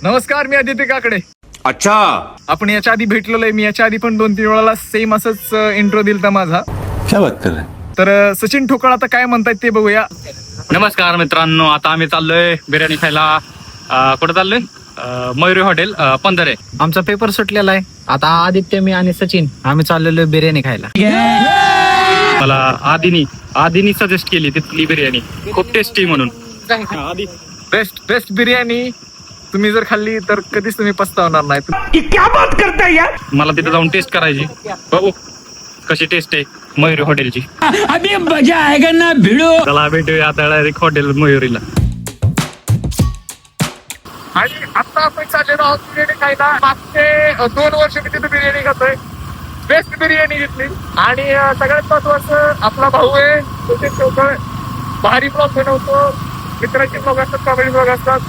नमस्कार, मी आदित्य काकडे. अच्छा, आपण याच्या आधी भेटलेलो आहे. मी याच्या आधी पण 2-3 वेळाला सेम असंच इंट्रो दिलता माझा. क्या बात कर रहे हैं? तर सचिन ठोकळ आता काय म्हणतायत ते बघूया. नमस्कार मित्रांनो, आता आम्ही चाललोय बिर्याणी खायला. कुठं चाललोय? मयुरी हॉटेल पंधरे. आमचा पेपर सुटलेला आहे. आता आदित्य, मी आणि सचिन आम्ही चाललेलो बिर्याणी खायला. मला आदिनी सजेस्ट केली तिथली बिर्याणी, खूप टेस्टी म्हणून. बेस्ट बिर्याणी तुम्ही जर खाल्ली तर कधीच तुम्ही पस्तावणार नाही. मला तिथे जाऊन टेस्ट करायची, बघू कशी टेस्ट आहे मयुरी हॉटेलची. अभी मजा आएगा ना भिड़ो. चला भेटूया आता डायरेक्ट हॉटेल मयुरीला. आणि आता आपण चाललेलो आहोत बिर्याणी खायला. मागचे 2 वर्ष मी तिथे बिर्याणी खातोय. बेस्ट बिर्याणी घेतली. आणि सगळ्यात महत्वाचं आपला भाऊ आहे सचिन ठोकळ. भारी ब्लॉग बनवतो. मित्राचे ब्लॉग असतात, कॉमेडी ब्लॉग असतात.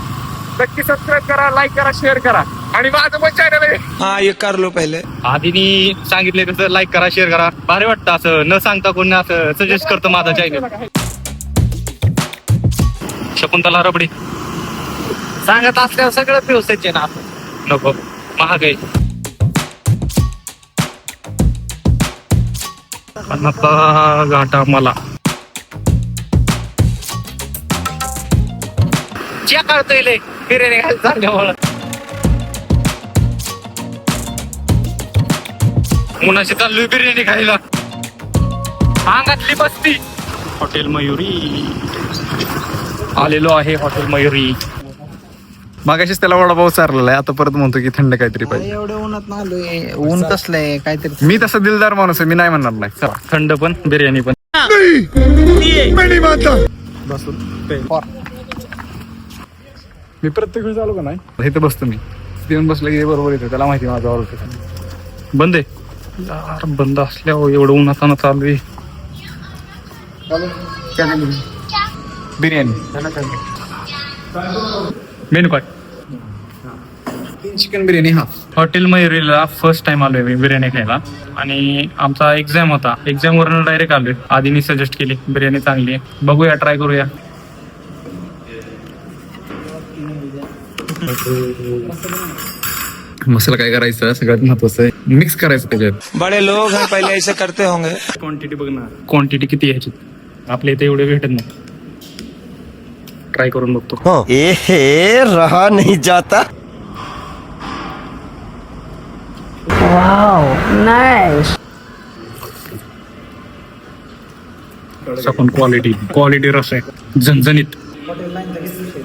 नक्की सबस्क्राईब करा, लाईक करा, शेअर करा. आणि माझं पण चॅनल आहे. हाँ ये कर लो पहले. आदिनी सांगितले तसं लाईक करा, शेअर करा. भारी वाटतं असं न सांगता कोणी असं सजेस्ट करतं माझा चॅनल. शकुंतला रबडी सांगत असल्यावर सगळं व्यवस्थित ना. नको, महाग आहे. पण आता घाटा मला च्या काढतोय लय बिर्याणी खायला चालल्यामुळं. मुनाशी चाललोय बिर्याणी खायला. अंगातली बसती. हॉटेल मयुरी आलेलो आहे. हॉटेल मयुरी. मागाशीच त्याला वडापाव चारलेला आहे. आता परत म्हणतो की थंड काहीतरी पाहिजे. एवढं उन्हात नालोय. ऊन कसलंय काहीतरी. मी तसा दिलदार माणूस आहे, मी नाही म्हणणार नाही. चला. थंड पण बिर्याणी पण. मी प्रत्येक वेळेस आलो का नाही इथे बसतो. मी येऊन बसलं की बरोबर येतो. त्याला माहिती माझा ऑर्डर बंद आहे यार. बंद असल्यावर एवढं उन्हाताना चालू आहे. बिर्याणी मेनू काय? चिकन बिर्याणी. हा, हॉटेल मयुरीला फर्स्ट टाइम आलोय मी बिर्याणी खायला. आणि आमचा एक्झाम होता. एक्झाम वरून डायरेक्ट आलोय. आधीनी सजेस्ट केली बिर्याणी चांगली आहे, बघूया, ट्राय करूया. मसाला काय करायचं सगळ्यात महत्वाचं आहे, मिक्स करायचं त्याच्यात. बड़े लोग हैं, पहले ऐसे करते होंगे. क्वांटिटी बघ ना, क्वांटिटी किती आहे ह्याची. आपल्या इथे एवढे भेटत नाही. ट्राय करून बघतो. एहे रहा नहीं जाता. पण क्वालिटी रस आहे झणझणीत.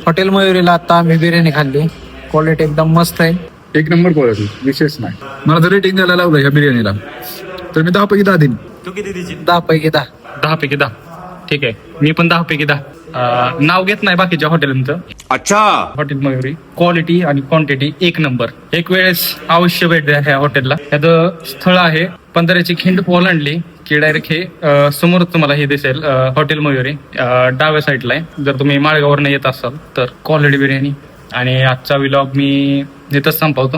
हॉटेल मयुरीला आता आम्ही बिर्याणी खाल्ली. क्वालिटी एकदम मस्त आहे. 1 नंबर क्वालिटी, विशेष नाही. मला जर रेटिंग द्यायला लावलं ह्या बिर्याणीला तर मी 10 पैकी 10 देईन. 10 पैकी 10. 10 पैकी 10. ठीक आहे, मी पण 10 पैकी 10. नाव घेत नाही बाकीच्या हॉटेलांचं. अच्छा, हॉटेल मयुरी क्वालिटी आणि क्वांटिटी 1 नंबर. एक वेळेस अवश्य भेट द्या ह्या हॉटेलला. त्याचं स्थळ आहे पंधराची खिंड ओलांडली की डायरेक्ट हे समोर तुम्हाला हे दिसेल हॉटेल मयुरी. डाव्या साईडला आहे. जर तुम्ही माळगाववरून येत असाल तर क्वालिटी बिर्याणी. आणि आजचा व्लॉग मी इथंच संपवतो.